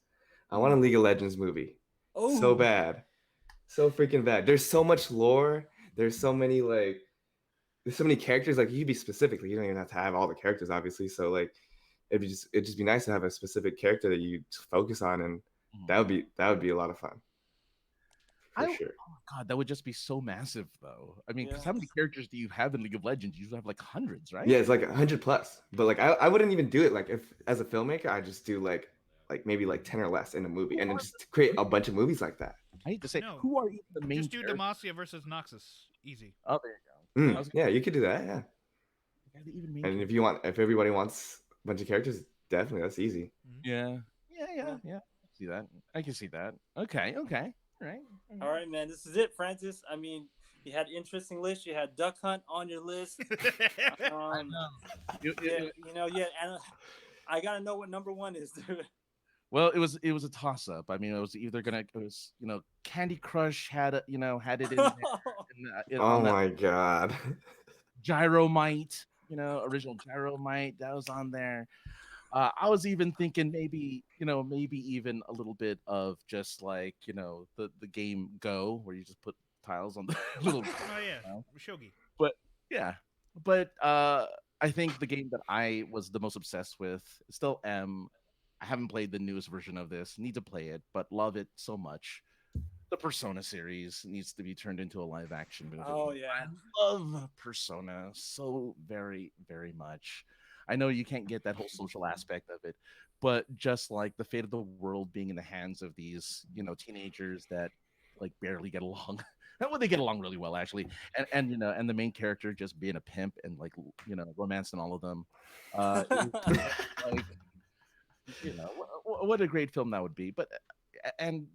I want a League of Legends movie. Oh, So bad. So freaking bad. There's so much lore. There's so many there's so many characters. Like you could be specific. Like, you don't even have to have all the characters, obviously. So like it'd just be nice to have a specific character that you focus on, and that would be a lot of fun. For sure. Oh God, that would just be so massive, though. I mean, because Yeah. how many characters do you have in League of Legends? You usually have like hundreds, right? Yeah, it's like 100 plus. But like I wouldn't even do it like if as a filmmaker, I just do like maybe like 10 or less in a movie, and then just create a bunch of movies like that. I hate to say, No. who are even the main Just do characters? Demacia versus Noxus. Easy. Oh, there you go. Yeah, you could do that. Yeah. Are the even main And if everybody wants a bunch of characters, definitely that's easy. Yeah. I can see that. Okay. All right. all right, man. This is it, Francis. I mean, you had an interesting list. You had Duck Hunt on your list. And I gotta know what number one is, dude. Well, it was a toss up. I mean, it was either Candy Crush had it in there, Oh on that my god. Gyromite, original Gyromite that was on there. I was even thinking maybe even a little bit of just like the game Go, where you just put tiles on the little. Oh yeah, Shogi. Yeah, but I think the game that I was the most obsessed with, still am. I haven't played the newest version of this. Need to play it, but love it so much. The Persona series needs to be turned into a live action movie. Oh yeah. I love Persona so very, very much. I know you can't get that whole social aspect of it, but just like the fate of the world being in the hands of these, teenagers that like barely get along. Well, they get along really well actually, and the main character just being a pimp and like romancing all of them. Like, what a great film that would be. But and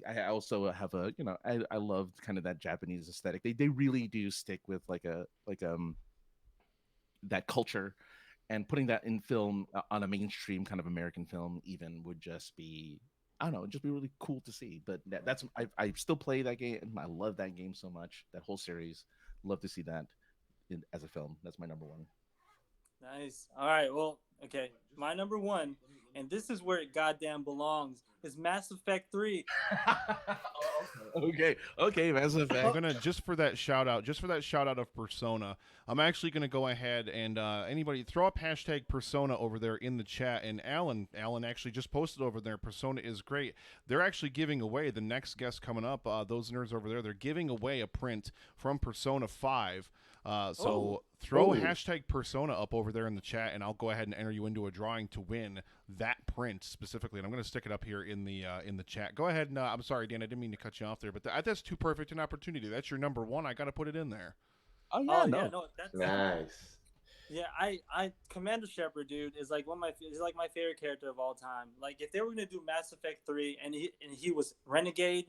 I also have I love kind of that Japanese aesthetic. They really do stick with that culture, and putting that in film on a mainstream kind of American film even would just be, I don't know, just be really cool to see. But that's I still play that game. I love that game so much. That whole series. Love to see that as a film. That's my number one. Nice. All right. Well, okay. My number one, and this is where it goddamn belongs, is Mass Effect 3. Okay, Mass I'm Effect. gonna just for that shout out of Persona. I'm actually gonna go ahead and anybody throw up hashtag Persona over there in the chat. And Alan actually just posted over there. Persona is great. They're actually giving away the next guest coming up. Those nerds over there, they're giving away a print from Persona 5. So throw hashtag Persona up over there in the chat, and I'll go ahead and enter you into a drawing to win that print specifically. And I'm going to stick it up here in the chat. Go ahead and I'm sorry, Dan, I didn't mean to cut you off there, but that's too perfect an opportunity. That's your number one. I got to put it in there. Oh yeah, Oh no. yeah, no, that's Nice. yeah. I Commander Shepard, dude, is like he's like my favorite character of all time. Like if they were gonna do Mass Effect 3 and he was Renegade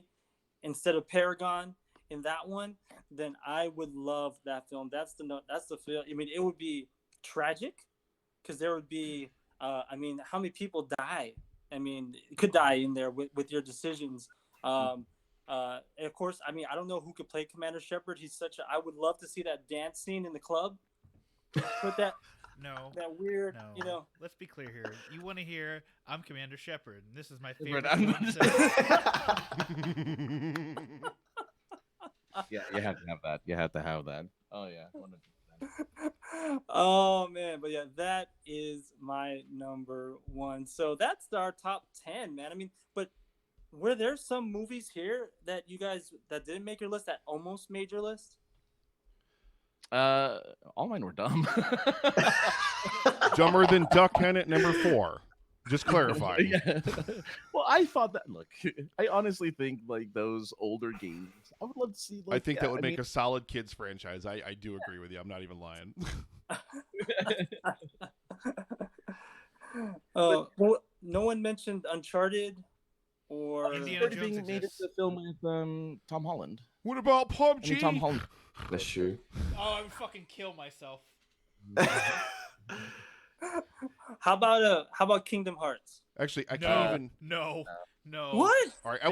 instead of Paragon in that one, then I would love that film. That's the film. I mean, it would be tragic because there would be I mean, how many people die? I mean, could die in there with your decisions. And of course, I mean, I don't know who could play Commander Shepard. I would love to see that dance scene in the club. Put that No. that weird, No. you know. Let's be clear here. You want to hear I'm Commander Shepard, and this is my Right, favorite film. Yeah, you have to have that. You have to have that. Oh yeah. 100%. Oh man, but yeah, that is my number one. So that's our top 10, man. I mean, but were there some movies here that you guys that didn't make your list that almost made your list? All mine were dumb. Dumber than Duck Hen at number 4. Just clarifying. Yeah. Well, I thought that. Look, I honestly think like those older games. I would love to see. Like, I think that would make a solid kids franchise. I do agree with you. I'm not even lying. Well, no one mentioned Uncharted or Indiana being Jones made into exists. a film with Tom Holland. What about PUBG? I mean, Tom Holland. That's true. Oh, I would fucking kill myself. how about Kingdom Hearts? Actually, I No, can't even. no. What? All right, I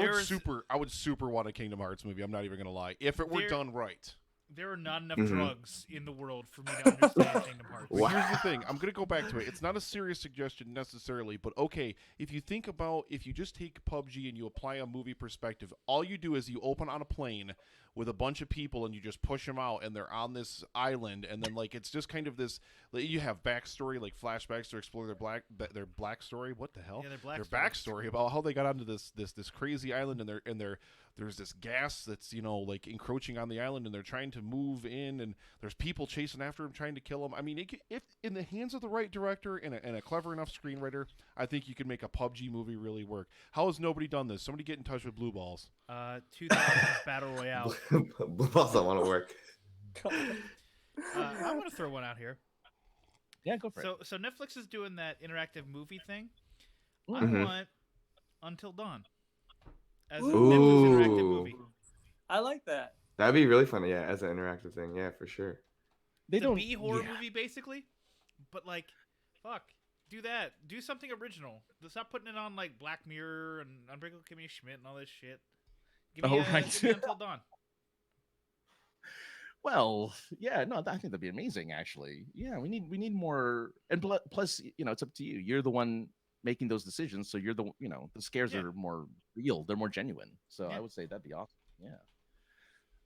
would super want a Kingdom Hearts movie. I'm not even gonna lie. If it were There- done right. There are not enough Mhm. drugs in the world for me to understand Kingdom Hearts. But here's the thing. I'm going to go back to it. It's not a serious suggestion necessarily, but okay, if you think about if you just take PUBG and you apply a movie perspective, all you do is you open on a plane with a bunch of people and you just push them out and they're on this island and then like it's just kind of this like, you have backstory like flashbacks to explore their black story. What the hell? Yeah, their black their story. backstory about how they got onto this crazy island and there's this gas that's like encroaching on the island and they're trying to move in and there's people chasing after him trying to kill him. I mean, if in the hands of the right director and a clever enough screenwriter, I think you could make a PUBG movie really work. How has nobody done this? Somebody get in touch with Blue Balls. 2000s Battle Royale. Blue balls don't want to work. I want to throw one out here. Yeah, go for it. So Netflix is doing that interactive movie thing. Mhm. I want Until Dawn as a Netflix interactive Ooh. movie. I like that. That'd be really funny, yeah, as an interactive thing, yeah, for sure. They The don't. B horror yeah. movie, basically. But like, fuck, do that. Do something original. Stop putting it on like Black Mirror and Unbreakable Kimmy Schmidt and all this shit. Give me, Oh, right. give me Until Dawn. Well, yeah, no, I think that'd be amazing. Actually, yeah, we need more. And plus, it's up to you. You're the one making those decisions, so you're the the scares Yeah. are more real. They're more genuine. So Yeah. I would say that'd be awesome. Yeah.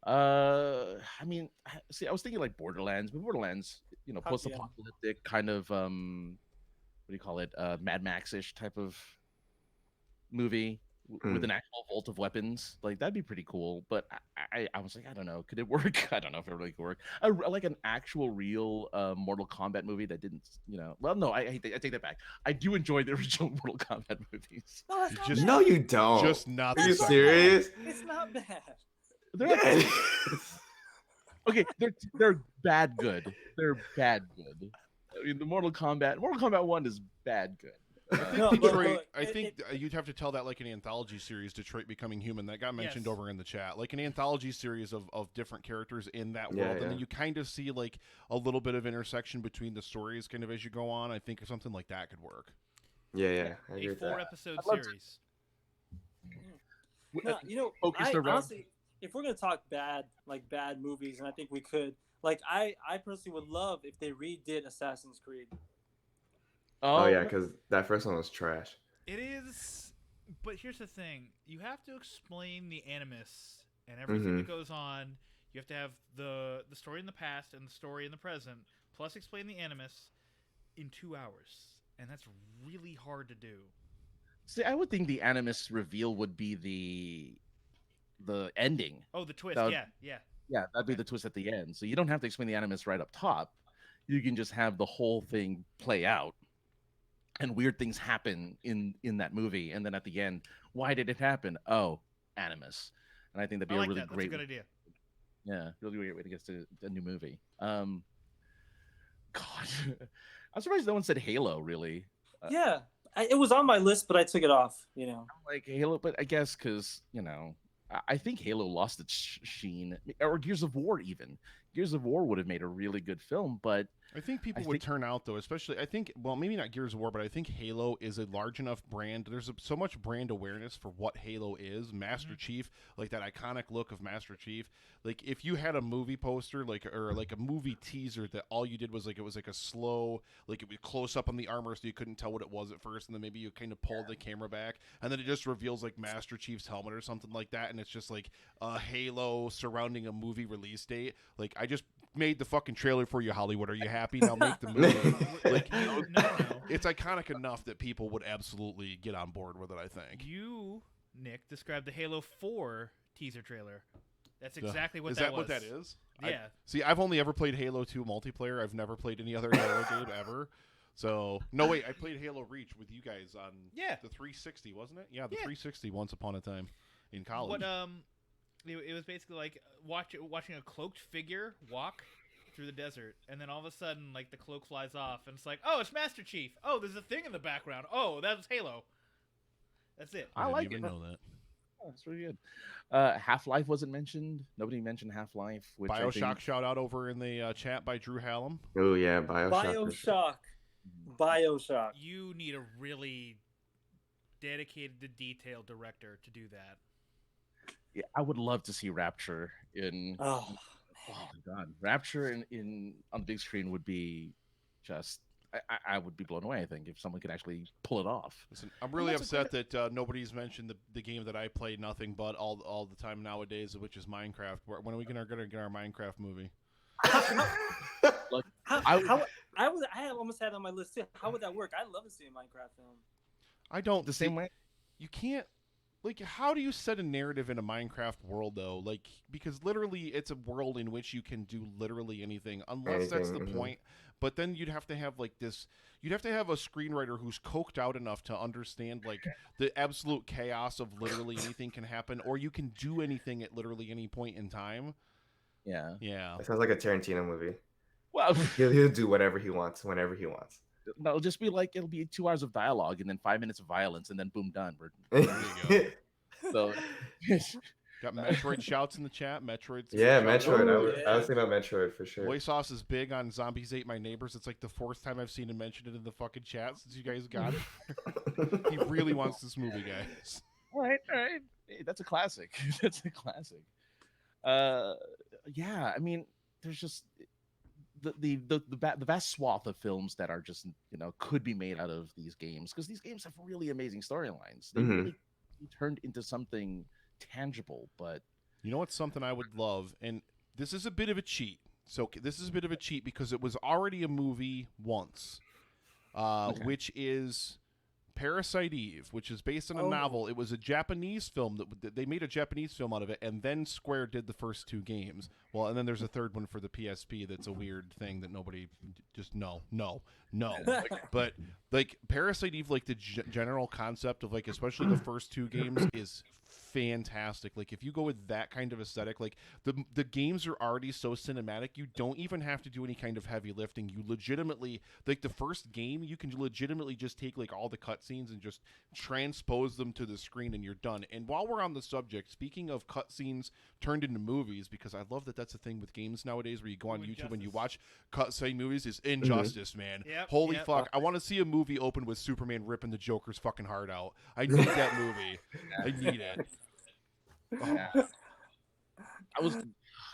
I mean, see, I was thinking like Borderlands, but Borderlands, post-apocalyptic kind of what do you call it? Mad Max-ish type of movie with an actual vault of weapons. Like that'd be pretty cool. But I was like, I don't know, could it work? I don't know if it really could work. I like an actual real Mortal Kombat movie that didn't, Well, no, I take that back. I do enjoy the original Mortal Kombat movies. No, that's not Just- bad. No, you don't. Just not Are the you second serious? It's not bad. They're Yeah, not- it is. okay, they're bad good. They're bad good. I mean, the Mortal Kombat 1 is bad good. No, but Detroit, look, I think you'd have to tell that like an anthology series, Detroit Becoming Human, that got mentioned Yes. over in the chat. Like an anthology series of different characters in that Yeah, world. And yeah. then you kind of see like a little bit of intersection between the stories kind of as you go on. I think something like that could work. Yeah, I agree A with that. 4-episode I'd love to- series. No, Focus I around- honestly, if we're gonna talk bad movies, and I think we could, Like I personally would love if they redid Assassin's Creed. Oh yeah, because that first one was trash. It is, but here's the thing: you have to explain the animus and everything that goes on. You have to have the story in the past and the story in the present, plus explain the animus in 2 hours, and that's really hard to do. See, I would think the animus reveal would be the ending. Oh, the twist, That- yeah. Yeah, that'd be the twist at the end. So you don't have to explain the animus right up top. You can just have the whole thing play out, and weird things happen in that movie, and then at the end, why did it happen? Oh, animus. And I think that'd be I a like really that. That's great, a good idea. yeah, really great way to get to a new movie. God, I'm surprised no one said Halo. Really, Yeah, it was on my list, but I took it off. You know. like Halo, but I guess because I think Halo lost its sheen, or Gears of War even. Gears of War would have made a really good film, but I think people would turn out though, especially I think well maybe not Gears of War, but I think Halo is a large enough brand. There's so much brand awareness for what Halo is. Master Chief, like that iconic look of Master Chief. Like if you had a movie poster, or a movie teaser that all you did was like it was like a slow, like it would close up on the armor so you couldn't tell what it was at first, and then maybe you kind of pulled the camera back, and then it just reveals like Master Chief's helmet or something like that, and it's just like a Halo surrounding a movie release date. Like I just made the fucking trailer for you, Hollywood. Are you happy? Now make the movie. Like, no. It's iconic enough that people would absolutely get on board with it, I think. You, Nick, described the Halo 4 teaser trailer. That's exactly what is that that was. what that is? Yeah. I've only ever played Halo 2 multiplayer. I've never played any other Halo game ever. So, no, wait, I played Halo Reach with you guys on the 360, wasn't it? Yeah, the 360 once upon a time in college. It was basically like watching a cloaked figure walk through the desert, and then all of a sudden, like, the cloak flies off, and it's like, oh, it's Master Chief. Oh, there's a thing in the background. Oh, that was Halo. That's it. I like didn't it. even know that. Oh, that's pretty good. Half-Life wasn't mentioned. Nobody mentioned Half-Life. Bioshock shout out over in the chat by Drew Hallam. Oh yeah, Bioshock. Bioshock. You need a really dedicated to detail director to do that. Yeah, I would love to see Rapture in. Oh my god, Rapture in on the big screen would be just. I would be blown away. I think if someone could actually pull it off. Listen, I'm really upset that nobody's mentioned the game that I play nothing but all the time nowadays, which is Minecraft. When are we gonna get our Minecraft movie? Look, I almost had it on my list too. How would that work? I'd love to see a Minecraft film. I don't the same way. You can't. Like, how do you set a narrative in a Minecraft world, though? Like, because literally it's a world in which you can do literally anything, unless that's the point. But then you'd have to have, like, you'd have to have a screenwriter who's coked out enough to understand, like, the absolute chaos of literally anything can happen, or you can do anything at literally any point in time. Yeah. Yeah. That sounds like a Tarantino movie. Well, he'll do whatever he wants, whenever he wants. No, it'll just be like it'll be 2 hours of dialogue and then 5 minutes of violence and then boom, done. There you So go. got Metroid shouts in the chat. Metroid. Yeah, Metroid. I was thinking about Metroid for sure. Boy Sauce is big on Zombies Ate My Neighbors. It's like the 4th time I've seen him mention it in the fucking chat since you guys got it. He really wants this movie, guys. All right. Hey, that's a classic. That's a classic. Yeah, I mean, there's just the vast swath of films that are just could be made out of these games because these games have really amazing storylines. They really turned into something tangible. But you know what's something I would love, and this is a bit of a cheat. So this is a bit of a cheat because it was already a movie once, which is Parasite Eve, which is based on a novel. It was a Japanese film that they made a Japanese film out of it, and then Square did the first 2 games. Well, and then there's a third one for the PSP that's a weird thing that nobody just no. But like Parasite Eve, like the general concept of like especially the first 2 games is fantastic. Like if you go with that kind of aesthetic, like the games are already so cinematic, you don't even have to do any kind of heavy lifting. You legitimately, like the first game, you can legitimately just take like all the cutscenes and just transpose them to the screen and you're done. And while we're on the subject, speaking of cutscenes turned into movies, because I love that that's a thing with games nowadays where you go on YouTube and you watch cutscene movies, is Injustice, man. Holy fuck. I want to see a movie open with Superman ripping the Joker's fucking heart out. I need that movie. I need it. Yeah.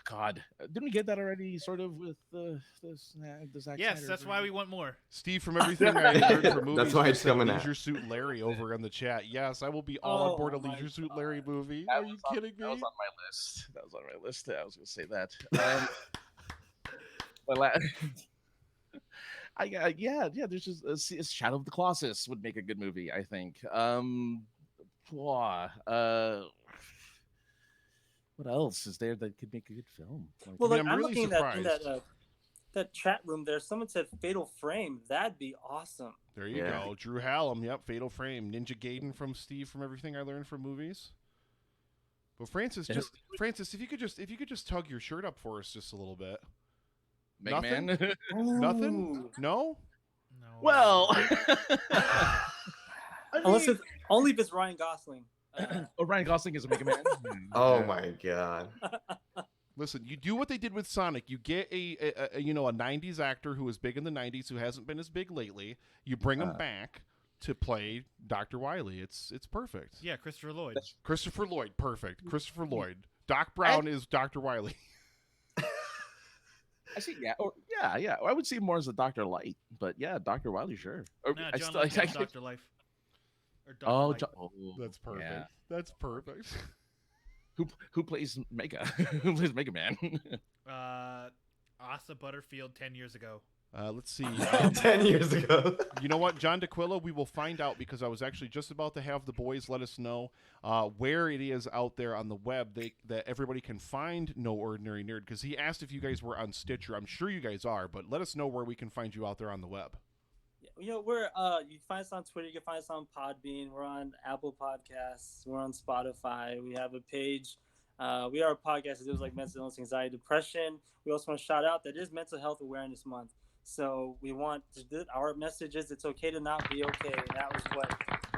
God, didn't we get that already? Sort of with this Zack Yes, Snyder that's why we version? want more. Steve, from everything I heard for movies, That's why it's said coming Leisure out. Suit Larry over in the chat. Yes, I will be all on board a my Leisure Suit Larry movie. That Are you was on- kidding That was me? on my list. That was on my list. I was going to say that. But yeah. There's just Shadow of the Colossus would make a good movie, I think. What else is there that could make a good film? Like, Well, I mean, look, I'm I'm really looking in that surprised. that chat room there. Someone said Fatal Frame. That'd be awesome. There you Yeah. go. Drew Hallam, yep, Fatal Frame. Ninja Gaiden from Steve, from everything I learned from movies. But Francis, if you could just tug your shirt up for us just a little bit. Mega Nothing? Man. Nothing? Ooh. No? No. Well, Unless it's only if it's Ryan Gosling. Ryan Gosling is a Mega Man. Oh my god. Listen, you do what they did with Sonic. You get a 90s actor who was big in the 90s who hasn't been as big lately. You bring him back to play Dr. Wily. It's perfect. Yeah, Christopher Lloyd. Christopher Lloyd, perfect. Christopher Lloyd. Doc Brown is Dr. Wily. I see. Yeah. Yeah. I would see him more as a Dr. Light, but yeah, Dr. Wily, sure. Or, No, I John still, Legend's Dr. Life. Or Dr. Oh, Light. That's perfect. Yeah. That's perfect. Who plays Mega? Who plays Mega Man? Asa Butterfield 10 years ago. Let's see. 10 years ago. You know what, John DeQuilla, we will find out because I was actually just about to have the boys let us know where it is out there on the web that everybody can find No Ordinary Nerd, because he asked if you guys were on Stitcher. I'm sure you guys are, but let us know where we can find you out there on the web. You know, we're you can find us on Twitter, you can find us on Podbean, we're on Apple Podcasts, we're on Spotify, we have a page. We are a podcast that deals like mental illness, anxiety, depression. We also want to shout out that it is Mental Health Awareness Month. So we want our message is it's okay to not be okay, and that was what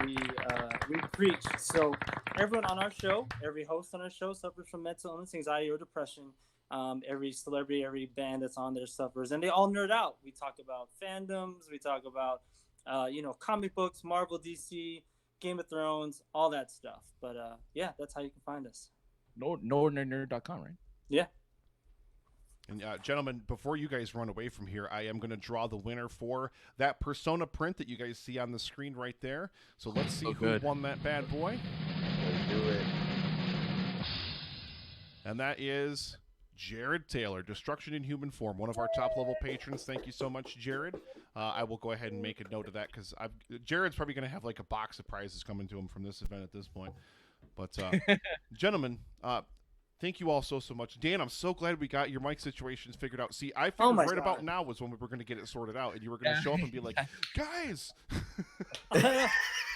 we preach. So everyone on our show, every host on our show suffers from mental illness, anxiety, or depression. Every celebrity, every band that's on there suffers, and they all nerd out. We talk about fandoms, we talk about comic books, Marvel, DC, Game of Thrones, all that stuff. But yeah, that's how you can find us. NoOrdinaryNerd.com, right? Yeah. And gentlemen, before you guys run away from here, I am going to draw the winner for that Persona print that you guys see on the screen right there. So let's see who won that bad boy. Let's do it. And that is Jared Taylor, Destruction in Human Form, one of our top-level patrons. Thank you so much, Jared. I will go ahead and make a note of that because Jared's probably going to have like a box of prizes coming to him from this event at this point. But, gentlemen, thank you all so much. Dan, I'm so glad we got your mic situations figured out. See, I figured right about now was when we were going to get it sorted out, and you were going to show up and be like, guys.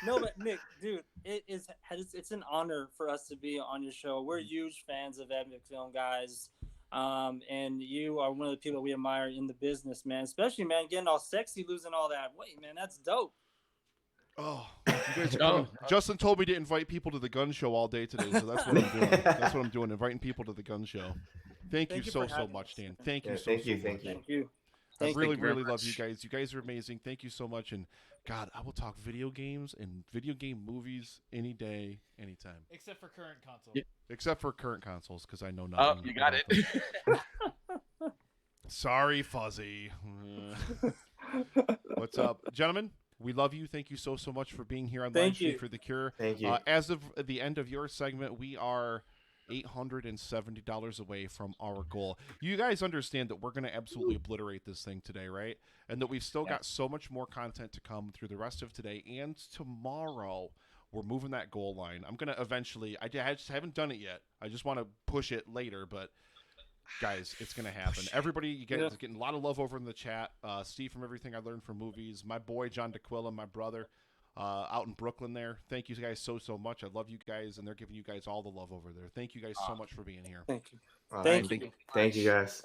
No, but Nick, dude, it's an honor for us to be on your show. We're huge fans of Epic Film, guys. And you are one of the people we admire in the business, man. Especially, man, getting all sexy, losing all that weight, man. That's dope. Oh, you guys are Justin told me to invite people to the gun show all day today, so that's what I'm doing. That's what I'm doing, inviting people to the gun show. Thank you so much, Dan. Thank you so much. Thank you. I really love you guys. You guys are amazing. Thank you so much. And God, I will talk video games and video game movies any day, anytime. Except for current consoles. Yeah. Except for current consoles, because I know nothing. Oh, you got it. Sorry, Fuzzy. What's up, gentlemen? We love you. Thank you so much for being here on Livestream for the Cure. Thank you. As of the end of your segment, we are $870 away from our goal. You guys understand that we're going to absolutely obliterate this thing today, right? And that we've still got so much more content to come through the rest of today and tomorrow. We're moving that goal line. I'm going to eventually, I just haven't done it yet. I just want to push it later, but guys, it's going to happen. Everybody, you get getting a lot of love over in the chat. Steve from Everything I Learned from Movies. My boy, John DeQuilla, my brother, out in Brooklyn there. Thank you guys so much. I love you guys, and they're giving you guys all the love over there. Thank you guys so much for being here. Thank you. Thank you guys.